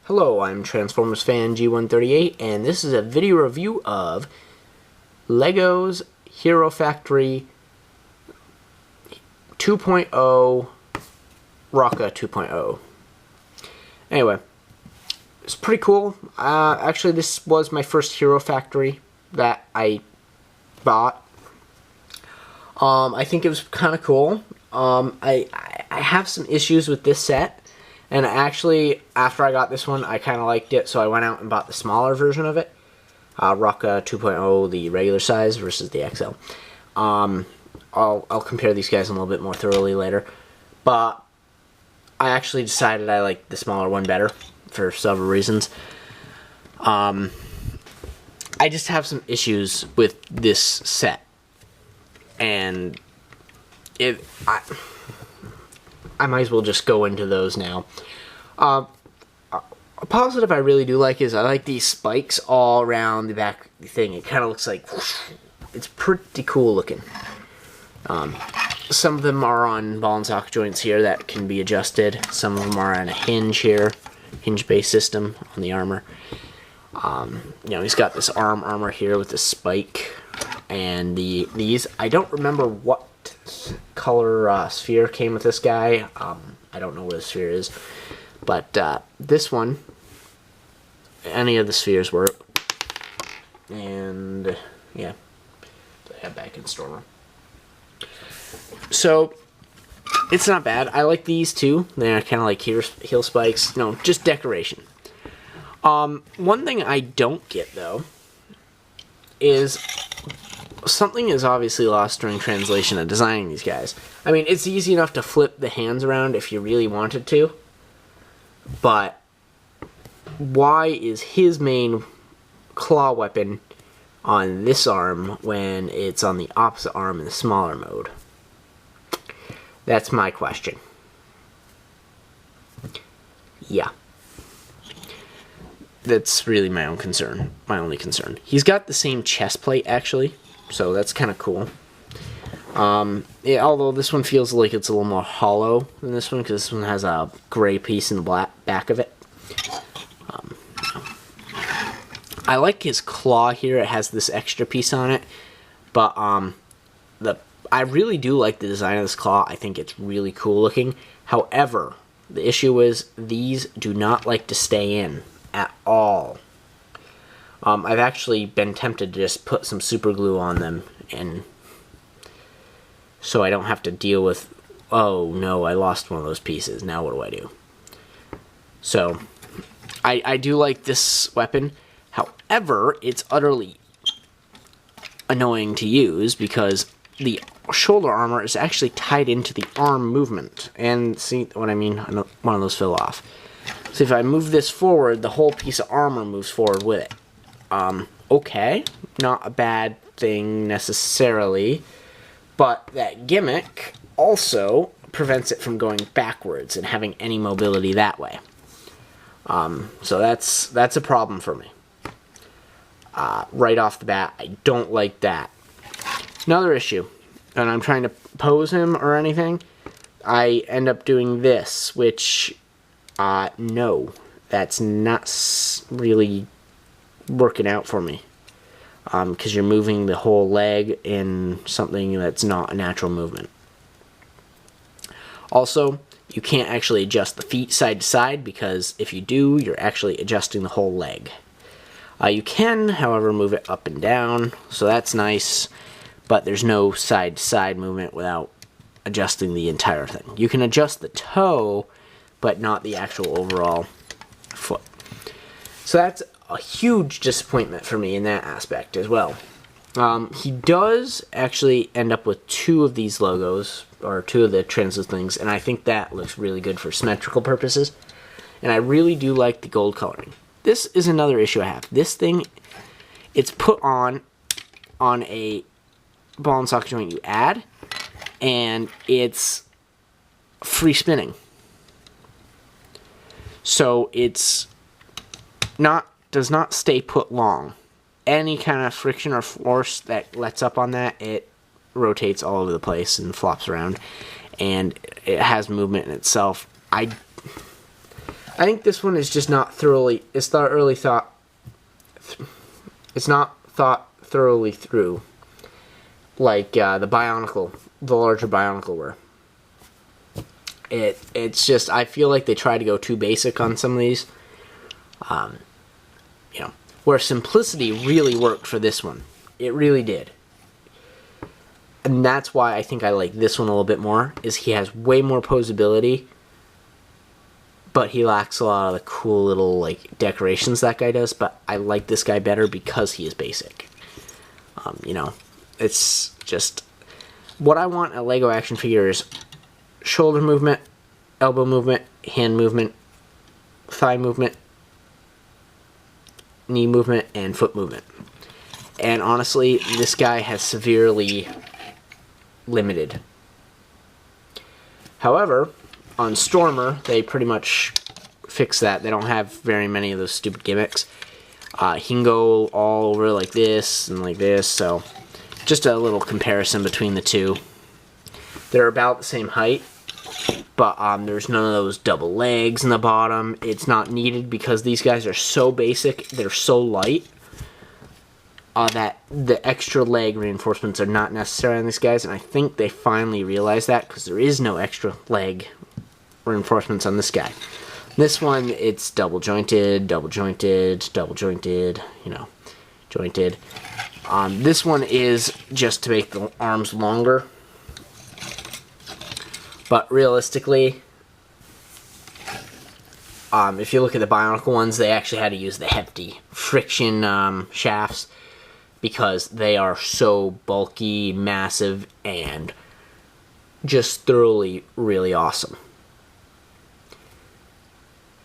Hello, I'm Transformers fan G138, and this is a video review of Lego's Hero Factory 2.0 Rocka 2.0. Anyway, it's pretty cool. Actually, this was my first Hero Factory that I bought. I think it was kind of cool. I have some issues with this set. And actually, after I got this one, I kind of liked it, so I went out and bought the smaller version of it. Rocka 2.0, the regular size versus the XL. I'll compare these guys a little bit more thoroughly later. But I actually decided I like the smaller one better for several reasons. I just have some issues with this set. And I might as well just go into those now. A positive I really do like is I like these spikes all around the back thing. It kind of looks like whoosh. It's pretty cool looking. Some of them are on ball and socket joints here that can be adjusted. Some of them are on a hinge here, hinge-based system on the armor. He's got this armor here with this spike, and these I don't remember what color sphere came with this guy. I don't know where the sphere is, but this one, any of the spheres work, and yeah, I have back in Stormer. So it's not bad. I like these too. They're kind of like heel spikes, just decoration. One thing I don't get though is something is obviously lost during translation of designing these guys. I mean, it's easy enough to flip the hands around if you really wanted to, but why is his main claw weapon on this arm when it's on the opposite arm in the smaller mode? That's my question. Yeah. That's really my only concern. He's got the same chest plate, actually. So that's kind of cool. Although this one feels like it's a little more hollow than this one, because this one has a gray piece in the back of it. I like his claw here. It has this extra piece on it. But I really do like the design of this claw. I think it's really cool looking. However, the issue is these do not like to stay in at all. I've actually been tempted to just put some super glue on them, and so I don't have to deal with, oh no, I lost one of those pieces, now what do I do? So, I do like this weapon. However, it's utterly annoying to use because the shoulder armor is actually tied into the arm movement. And see what I mean? One of those fell off. So if I move this forward, the whole piece of armor moves forward with it. Okay, not a bad thing necessarily, but that gimmick also prevents it from going backwards and having any mobility that way. So that's a problem for me. Right off the bat, I don't like that. Another issue, and I'm trying to pose him or anything, I end up doing this, which, no, that's not really working out for me, because you're moving the whole leg in something that's not a natural movement. Also, you can't actually adjust the feet side to side, because if you do, you're actually adjusting the whole leg. You can, however, move it up and down, so that's nice, but there's no side to side movement without adjusting the entire thing. You can adjust the toe, but not the actual overall foot. So that's a huge disappointment for me in that aspect as well. He does actually end up with two of these logos, or two of the transit things, and I think that looks really good for symmetrical purposes. And I really do like the gold coloring. This is another issue I have. This thing, it's put on a ball and socket joint you add, and it's free spinning. So it's does not stay put long. Any kind of friction or force that lets up on that, it rotates all over the place and flops around, and it has movement in itself. I think this one is just not thoroughly. It's not really thought. It's not thought thoroughly through, like the larger Bionicle were. It's just, I feel like they try to go too basic on some of these. You know, where simplicity really worked for this one. It really did. And that's why I think I like this one a little bit more, is he has way more posability, but he lacks a lot of the cool little, like, decorations that guy does, but I like this guy better because he is basic. You know, it's just, what I want a Lego action figure is shoulder movement, elbow movement, hand movement, thigh movement, knee movement, and foot movement. And honestly, this guy has severely limited. However, on Stormer, they pretty much fix that. They don't have very many of those stupid gimmicks. He can go all over like this and like this, so just a little comparison between the two. They're about the same height, but there's none of those double legs in the bottom. It's not needed because these guys are so basic, they're so light, that the extra leg reinforcements are not necessary on these guys, and I think they finally realized that because there is no extra leg reinforcements on this guy. This one, it's double jointed, double jointed, double jointed, you know, jointed. This one is just to make the arms longer. But realistically, if you look at the Bionicle ones, they actually had to use the hefty friction shafts because they are so bulky, massive, and just thoroughly really awesome.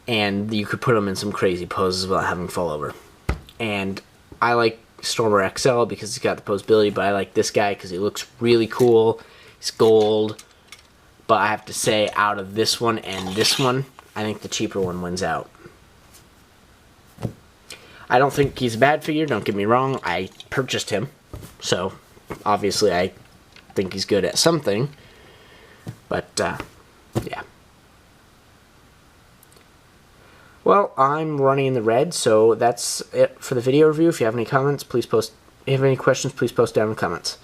And you could put them in some crazy poses without having fall over. And I like Stormer XL because he's got the posability, but I like this guy because he looks really cool. He's gold. But I have to say, out of this one and this one, I think the cheaper one wins out. I don't think he's a bad figure, don't get me wrong. I purchased him, so obviously I think he's good at something. But, yeah. Well, I'm running in the red, so that's it for the video review. If you have any comments, please post. If you have any questions, please post down in the comments.